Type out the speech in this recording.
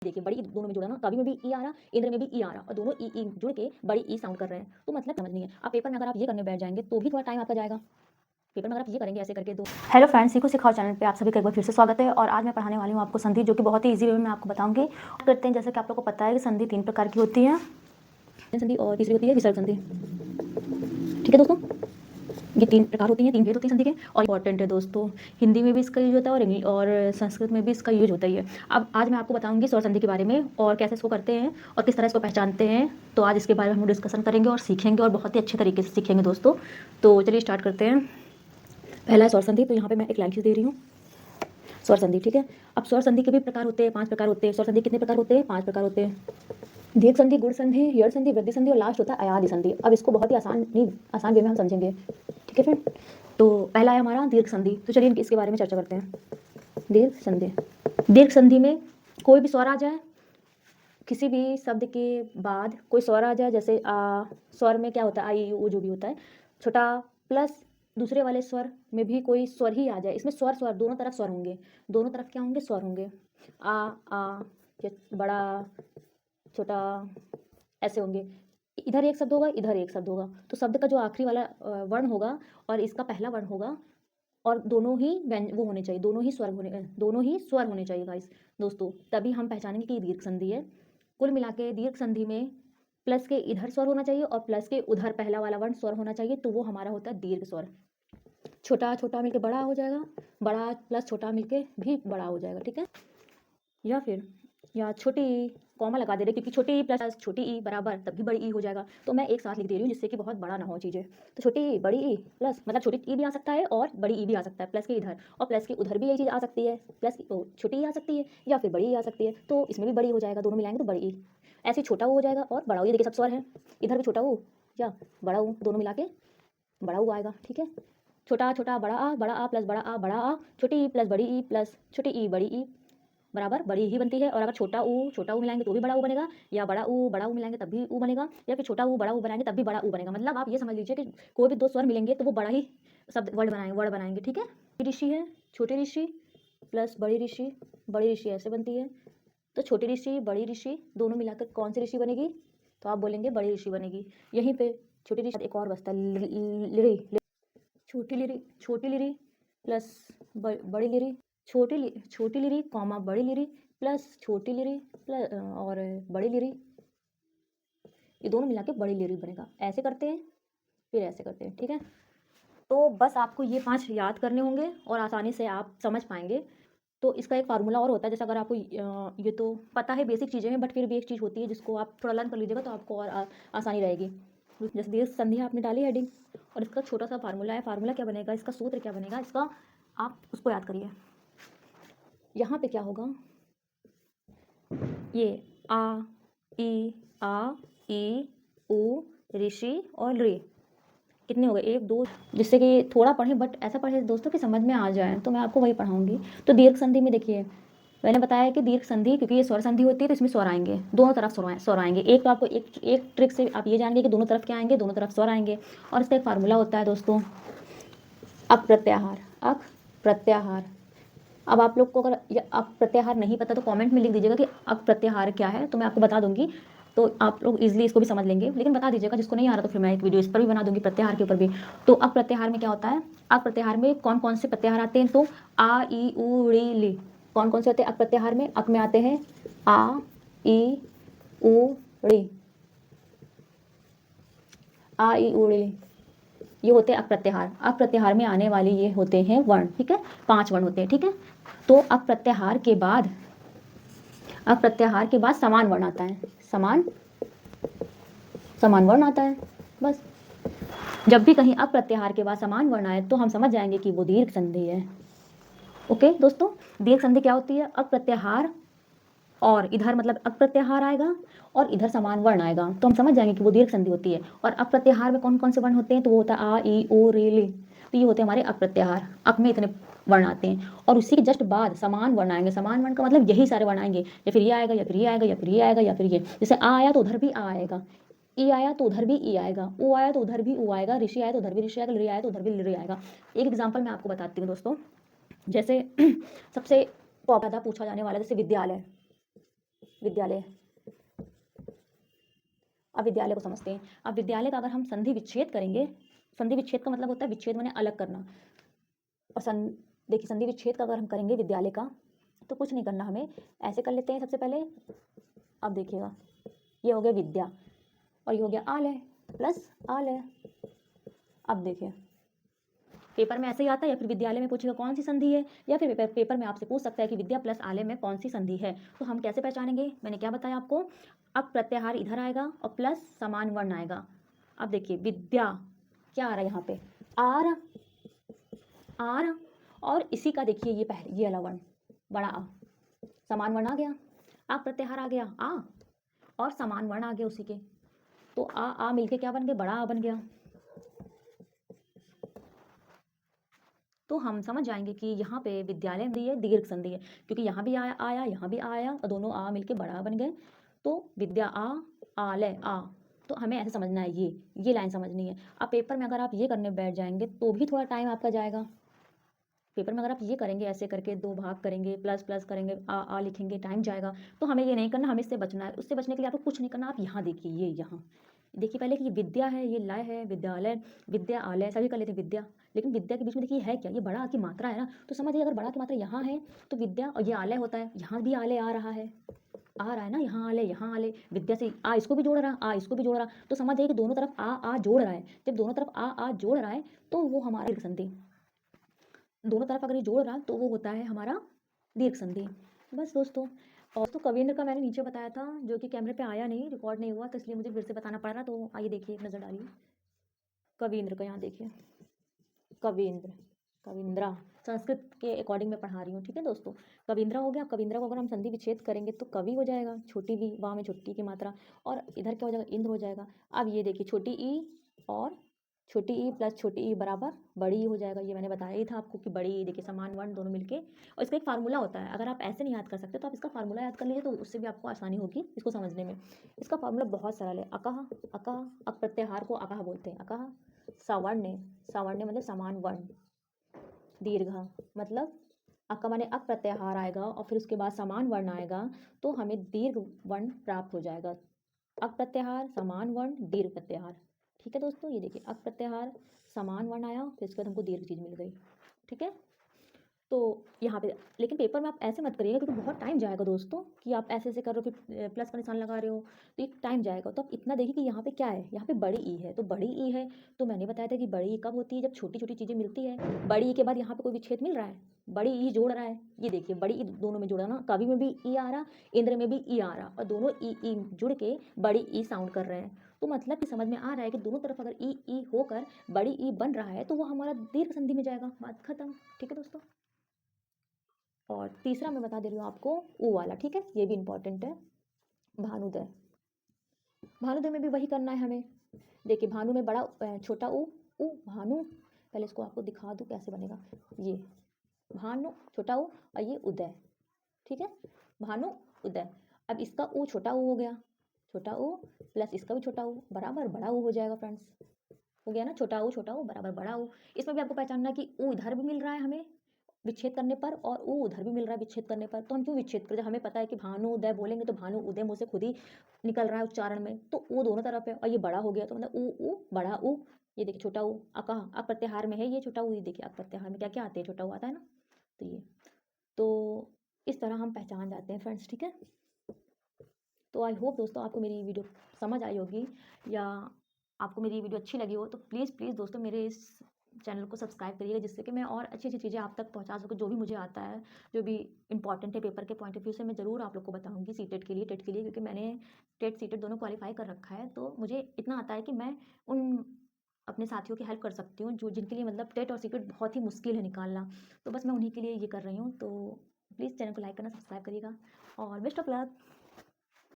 देखिए बड़ी ई दोनों में जुड़ा ना, कवि में भी ई आ रहा, इंद्र में भी ई आ रहा और दोनों ई ई जुड़ के बड़ी ई साउंड कर रहे हैं। तो मतलब समझ नहीं है। अब पेपर में अगर आप ये करने बैठ जाएँगे तो भी थोड़ा टाइम आपका जाएगा। पेपर में अगर आप ये करेंगे ऐसे करके तो हेलो फ्रेंड्स, सीखो सिखाओ चैनल पे आप सभी का एक बार फिर से स्वागत है। और आज मैं पढ़ाने वाली हूँ आपको संधि, जो कि बहुत ही ईज़ी वे में मैं आपको बताऊँगी। करते हैं, जैसे कि आप लोगों को पता है कि संधि 3 प्रकार की होती है, संधि और तीसरी होती है विसर्ग संधि। ठीक है दोस्तों, ये 3 प्रकार होती हैं, 3 भेद होते हैं संधि के और इम्पॉर्टेंट है दोस्तों। हिंदी में भी इसका यूज होता है और संस्कृत में भी इसका यूज होता ही है। अब आज मैं आपको बताऊंगी स्वर संधि के बारे में और कैसे इसको करते हैं और किस तरह इसको पहचानते हैं। तो आज इसके बारे में हम डिस्कशन करेंगे और सीखेंगे और बहुत ही अच्छे तरीके से सीखेंगे दोस्तों। तो चलिए स्टार्ट करते हैं। पहला है स्वर संधि। तो यहाँ पर मैं एक लाइन खींच दे रही हूँ, स्वर संधि। ठीक है, अब स्वर संधि के भी प्रकार होते हैं, 5 प्रकार होते हैं। स्वर संधि कितने प्रकार होते हैं? 5 प्रकार होते हैं। दीर्घ संधि, गुण संधि, यड़ संधि, वृद्धि संधि और लास्ट होता है अयादि संधि। अब इसको बहुत ही आसान वे में हम समझेंगे। ठीक है फ्रेंड, तो पहला है हमारा दीर्घ संधि। तो चलिए इसके बारे में चर्चा करते हैं। दीर्घ संधि, दीर्घ संधि में कोई भी स्वर आ जाए, किसी भी शब्द के बाद कोई स्वर आ जाए, जैसे आ, स्वर में क्या होता है, आई वो जो भी होता है छोटा, प्लस दूसरे वाले स्वर में भी कोई स्वर ही आ जाए। इसमें स्वर स्वर दोनों तरफ स्वर होंगे, दोनों तरफ क्या होंगे? स्वर होंगे। आ बड़ा छोटा ऐसे होंगे। इधर एक शब्द होगा, इधर एक शब्द होगा, तो शब्द का जो आखिरी वाला वर्ण होगा और इसका पहला वर्ण होगा और दोनों ही वो होने चाहिए, दोनों ही स्वर होने चाहिए गाइस दोस्तों, तभी हम पहचानेंगे कि दीर्घ संधि है। कुल मिला के दीर्घ संधि में प्लस के इधर स्वर होना चाहिए और प्लस के उधर पहला वाला वर्ण स्वर होना चाहिए, तो वो हमारा होता है दीर्घ स्वर। छोटा छोटा मिलके बड़ा हो जाएगा, बड़ा प्लस छोटा मिलके भी बड़ा हो जाएगा। ठीक है, या छोटी कॉमा लगा दे रहे, क्योंकि छोटी ई प्लस छोटी ई बराबर तभी बड़ी ई हो जाएगा। तो मैं एक साथ लिख दे रही हूँ जिससे कि बहुत बड़ा ना हो चीज़ें। तो छोटी ई बड़ी ई प्लस, मतलब छोटी ई भी आ सकता है और बड़ी ई भी आ सकता है, प्लस के इधर और प्लस के उधर भी यही चीज़ आ सकती है, प्लस छोटी ई आ सकती है या फिर बड़ी ई आ सकती है। तो इसमें भी बड़ी हो जाएगा, दोनों मिलाएंगे तो बड़ी ई। ऐसे छोटा हो जाएगा और बड़ा हो, ये देखिए सब स्वर है, इधर भी छोटा हो या बड़ा हो, दोनों मिला के बड़ा हो आएगा। ठीक है, छोटा छोटा बड़ा आ प्लस बड़ा आ, छोटी ई प्लस बड़ी ई प्लस छोटी ई बड़ी ई बराबर बड़ी ही बनती है। और अगर छोटा ऊ मिलाएंगे तो भी बड़ा ऊ बनेगा, या बड़ा ऊ मिलाएंगे तब भी ऊ बनेगा, या फिर छोटा ऊ बड़ा ऊ बनाएंगे तब भी बड़ा ऊ बनेगा। मतलब आप ये समझ लीजिए कि कोई भी दो स्वर मिलेंगे तो वो बड़ा ही शब्द वर्ड बनाएंगे। ठीक है, ऋषि है, छोटे ऋषि प्लस बड़ी ऋषि ऐसे बनती है। तो छोटी ऋषि बड़ी ऋषि दोनों मिलाकर कौन सी ऋषि बनेगी? तो आप बोलेंगे बड़ी ऋषि बनेगी। यहीं पे छोटी ऋषि एक और बचता है, लिरी, छोटी लिरी प्लस बड़ी लिरी, छोटी लिरी कॉमा बड़ी लिरी प्लस छोटी लिरी प्लस और बड़ी लिरी, ये दोनों मिला के बड़ी लिरी बनेगा। ऐसे करते हैं, फिर ऐसे करते हैं। ठीक है, तो बस आपको ये 5 याद करने होंगे और आसानी से आप समझ पाएंगे। तो इसका एक फार्मूला और होता है, जैसे अगर आपको ये तो पता है बेसिक चीज़ें हैं, बट फिर भी एक चीज़ होती है जिसको आप थोड़ा लर्न कर लीजिएगा तो आपको और आसानी रहेगी। जैसे दीर्घ संधि आपने डाली हेडिंग और इसका छोटा सा फार्मूला है। फार्मूला क्या बनेगा, इसका सूत्र क्या बनेगा, इसका आप उसको याद करिए। यहाँ पे क्या होगा, ये आ ई उ ऋषि और रे कितने हो गए? 1 2, जिससे कि थोड़ा पढ़ें बट ऐसा पढ़े दोस्तों कि समझ में आ जाए, तो मैं आपको वही पढ़ाऊंगी। तो दीर्घ संधि में देखिए, मैंने बताया कि दीर्घ संधि क्योंकि ये स्वर संधि होती है तो इसमें स्वर आएंगे, दोनों तरफ स्वर आएंगे। एक तो आपको एक ट्रिक से आप ये जानेंगे कि दोनों तरफ क्या आएंगे, दोनों तरफ स्वर आएंगे। और इसका एक फार्मूला होता है दोस्तों, अप्रत्याहार। अब आप लोग को अगर अप्रत्याहार नहीं पता तो कमेंट में लिख दीजिएगा कि अप्रत्याहार क्या है, तो मैं आपको बता दूंगी, तो आप लोग इजीली इसको भी समझ लेंगे। लेकिन बता दीजिएगा, जिसको नहीं आ रहा तो फिर मैं एक वीडियो इस पर भी बना दूंगी, प्रत्याहार के ऊपर भी। तो अप्रत्याहार में क्या होता है, अप्रत्याहार में कौन कौन से प्रत्याहार आते हैं? तो आ ई उ री ली कौन कौन से होते हैं अप्रत्याहार में? अक में आते हैं आ ई उ री, आ ई उ री, ये होते हैं अप्रत्याहार। अप्रत्याहार में आने वाले ये होते हैं वर्ण। ठीक है, 5 वर्ण होते हैं। ठीक है, तो अप्रत्याहार के बाद समान वर्ण आता है, समान वर्ण आता है। बस जब भी कहीं अप्रत्याहार के बाद समान वर्ण आए तो हम समझ जाएंगे कि वो दीर्घ संधि है। ओके दोस्तों, दीर्घ संधि क्या होती है? अप्रत्याहार और इधर मतलब अप्रत्याहार आएगा और इधर समान वर्ण आएगा, तो हम समझ जाएंगे कि वो दीर्घ संधि होती है। और अप्रत्याहार में कौन कौन से वर्ण होते हैं? तो वो होता है आ ई ओ रे ले, तो ये होते हैं हमारे अप्रत्याहार। अक में इतने वर्ण आते हैं और उसी के जस्ट बाद समान वर्ण आएंगे। समान वर्ण का मतलब यही सारे वर्ण आएंगे, या फिर ये आएगा या फिर ये आएगा या फिर ये आएगा या फिर ये। जैसे आ आया तो उधर भी आ आएगा, ई आया तो उधर भी ई आएगा, ऊ आया तो उधर भी ऊ आएगा, ऋषि आया तो उधर भी ऋषि आएगा, लिरी आया तो उधर भी लिरी आएगा। एक एग्जाम्पल मैं आपको बताती हूँ दोस्तों, जैसे सबसे ज़्यादा पूछा जाने वाला जैसे विद्यालय, विद्यालय। अब विद्यालय को समझते हैं। अब विद्यालय का अगर हम संधि विच्छेद करेंगे, संधि विच्छेद का मतलब होता है विच्छेद माने अलग करना। और देखिए संधि विच्छेद का अगर हम करेंगे विद्यालय का, तो कुछ नहीं करना हमें, ऐसे कर लेते हैं सबसे पहले। अब देखिएगा ये हो गया विद्या और ये हो गया आलय प्लस आलय। अब देखिए पेपर में ऐसे ही आता है, या फिर विद्यालय में पूछेगा कौन सी संधि है, या फिर पेपर में आपसे पूछ सकता है कि विद्या प्लस आलय में कौन सी संधि है। तो हम कैसे पहचानेंगे, मैंने क्या बताया आपको, अब प्रत्याहार इधर आएगा और प्लस समान वर्ण आएगा। अब देखिए विद्या क्या आ रहा है यहाँ पे, आर, आर, और इसी का देखिए ये पहले ये वाला वर्ण बड़ा आ, समान वर्ण आ गया, आ प्रत्याहार आ गया आ, और समान वर्ण आ गया उसी के, तो आ मिलके क्या बन गया, बड़ा आ बन गया। तो हम समझ जाएंगे कि यहाँ पे विद्यालय में ये दीर्घ संधि है, क्योंकि यहाँ भी आया यहाँ भी आया और दोनों आ मिलके बड़ा बन गए। तो विद्या आलय आ, तो हमें ऐसे समझना है, ये लाइन समझनी है। अब पेपर में अगर आप ये करने बैठ जाएंगे तो भी थोड़ा टाइम आपका जाएगा। पेपर में अगर आप ये करेंगे ऐसे करके दो भाग करेंगे, प्लस प्लस करेंगे, आ लिखेंगे, टाइम जाएगा। तो हमें ये नहीं करना, हमें इससे बचना है। उससे बचने के लिए आपको कुछ नहीं करना, आप यहाँ देखिए, ये यहाँ देखिए पहले कि ये विद्या है, ये लय है, विद्यालय, विद्यालय सभी कर लेते हैं विद्या, लेकिन विद्या के बीच में देखिए है क्या, ये बड़ा की मात्रा है ना। तो समझिए अगर बड़ा की मात्रा यहाँ है तो विद्या, और ये आलय होता है, यहाँ भी आलय आ रहा है ना, यहाँ आलय, यहाँ आलय, विद्या से आ इसको भी जोड़ रहा, आ इसको भी जोड़ रहा। तो समझिए कि दोनों तरफ आ जोड़ रहा है। जब दोनों तरफ आ जोड़ रहा है तो वो हमारा दीर्घ संधि, दोनों तरफ अगर ये जोड़ रहा तो वो होता है हमारा दीर्घ संधि। बस दोस्तों। और तो कविंद्र का मैंने नीचे बताया था, जो कि कैमरे पे आया नहीं, रिकॉर्ड नहीं हुआ, तो इसलिए मुझे फिर से बताना पड़ रहा। तो आइए देखिए, एक नज़र डालिए कविंद्र का, यहाँ देखिए कविंद्र, कविंद्रा, संस्कृत के अकॉर्डिंग मैं पढ़ा रही हूँ, ठीक है दोस्तों। कविंद्रा हो गया। कविंद्रा को अगर हम संधि विच्छेद करेंगे तो कवि हो जाएगा, छोटी वी, वाह में छोटी की मात्रा, और इधर क्या हो जाएगा, इंद्र हो जाएगा। अब ये देखिए छोटी ई और छोटी ई प्लस छोटी ई बराबर बड़ी ई हो जाएगा। ये मैंने बताया ही था आपको कि बड़ी ई देखिए समान वर्ण दोनों मिलके, और इसका एक फार्मूला होता है। अगर आप ऐसे नहीं याद कर सकते तो आप इसका फार्मूला याद कर लीजिए, तो उससे भी आपको आसानी होगी इसको समझने में। इसका फार्मूला बहुत सरल है। अकह, अकह, अक प्रत्याहार को अकह बोलते हैं। अकह सवर्णे, सवर्णे मतलब समान वर्ण, दीर्घ मतलब अक माने अक प्रत्याहार आएगा और फिर उसके बाद समान वर्ण आएगा, तो हमें दीर्घ वर्ण प्राप्त हो जाएगा। अक प्रत्याहार, समान वर्ण, दीर्घ प्रत्याहार। ठीक है दोस्तों, ये देखिए अक प्रत्याहार, समान वर्ण आया, फिर उसके बाद हमको दीर्घ चीज मिल गई। ठीक है, तो यहाँ पे लेकिन पेपर में आप ऐसे मत करिएगा, क्योंकि बहुत टाइम जाएगा दोस्तों, कि आप ऐसे ऐसे कर रहे हो, फिर प्लस का निशान लगा रहे हो, तो एक टाइम जाएगा। तो आप इतना देखिए कि यहाँ पे क्या है, यहाँ पे बड़ी ई है, तो बड़ी ई है, तो मैंने बताया था कि बड़ी ई कब होती है, जब छोटी छोटी चीज़ें मिलती है। बड़ी ई के बाद यहाँ पे कोई विच्छेद मिल रहा है, बड़ी ई जोड़ रहा है। ये देखिए बड़ी ई दोनों में जोड़ा ना, कवि में भी ई आ रहा, इंद्र में भी ई आ रहा, और दोनों ई जुड़ के बड़ी ई साउंड कर रहे हैं। तो मतलब कि समझ में आ रहा है कि दोनों तरफ अगर ई होकर बड़ी ई बन रहा है तो वो हमारा दीर्घ संधि में जाएगा। बात खत्म। ठीक है दोस्तों। और तीसरा मैं बता दे रही हूँ आपको, ऊ वाला, ठीक है, ये भी इंपॉर्टेंट है, भानुदय। भानुदय में भी वही करना है हमें। देखिए भानु में बड़ा छोटा ऊ, ऊ भानु, पहले इसको आपको दिखा दूँ कैसे बनेगा। ये भानु छोटा ऊ और ये उदय, ठीक है, भानु उदय। अब इसका ऊ छोटा ऊ हो गया, छोटा ऊ प्लस इसका भी छोटा ऊ बराबर बड़ा ऊ हो जाएगा फ्रेंड्स। हो गया ना, छोटा ऊ बराबर बड़ा ऊ। इसमें भी आपको पहचानना है कि ऊ इधर भी मिल रहा है हमें विच्छेद करने पर, और ऊ उधर भी मिल रहा है विच्छेद करने पर। तो हम क्यों विच्छेद करें, जब हमें पता है कि भानु उदय बोलेंगे तो भानु उदय मुंह से खुद ही निकल रहा है उच्चारण में, तो ऊ दोनों तरफ है, और ये बड़ा हो गया, तो मतलब ऊ बड़ा ऊ। ये देखिए छोटा ऊ अकह, अक प्रत्याहार में है ये छोटा ऊ। ये देखिए अक प्रत्याहार में क्या क्या आते हैं, छोटा ऊ आता है ना। तो ये, तो इस तरह हम पहचान जाते हैं फ्रेंड्स। ठीक है, तो आई होप दोस्तों आपको मेरी वीडियो समझ आई होगी, या आपको मेरी वीडियो अच्छी लगी हो, तो प्लीज़ प्लीज़ दोस्तों मेरे इस चैनल को सब्सक्राइब करिएगा, जिससे कि मैं और अच्छी अच्छी चीज़ें आप तक पहुंचा सकूँ। जो भी मुझे आता है, जो भी इंपॉर्टेंट है पेपर के पॉइंट ऑफ व्यू से, मैं ज़रूर आप लोग को बताऊंगी। सीटेट के लिए, टेट के लिए, क्योंकि मैंने टेट सीटेट दोनों क्वालिफाई कर रखा है, तो मुझे इतना आता है कि मैं उन अपने साथियों की हेल्प कर सकती हूँ जो जिनके लिए मतलब टेट और सीटेट बहुत ही मुश्किल है निकालना। तो बस मैं उन्हीं के लिए ये कर रही हूँ। तो प्लीज़ चैनल को लाइक करना, सब्सक्राइब करिएगा, और बेस्ट ऑफ लक।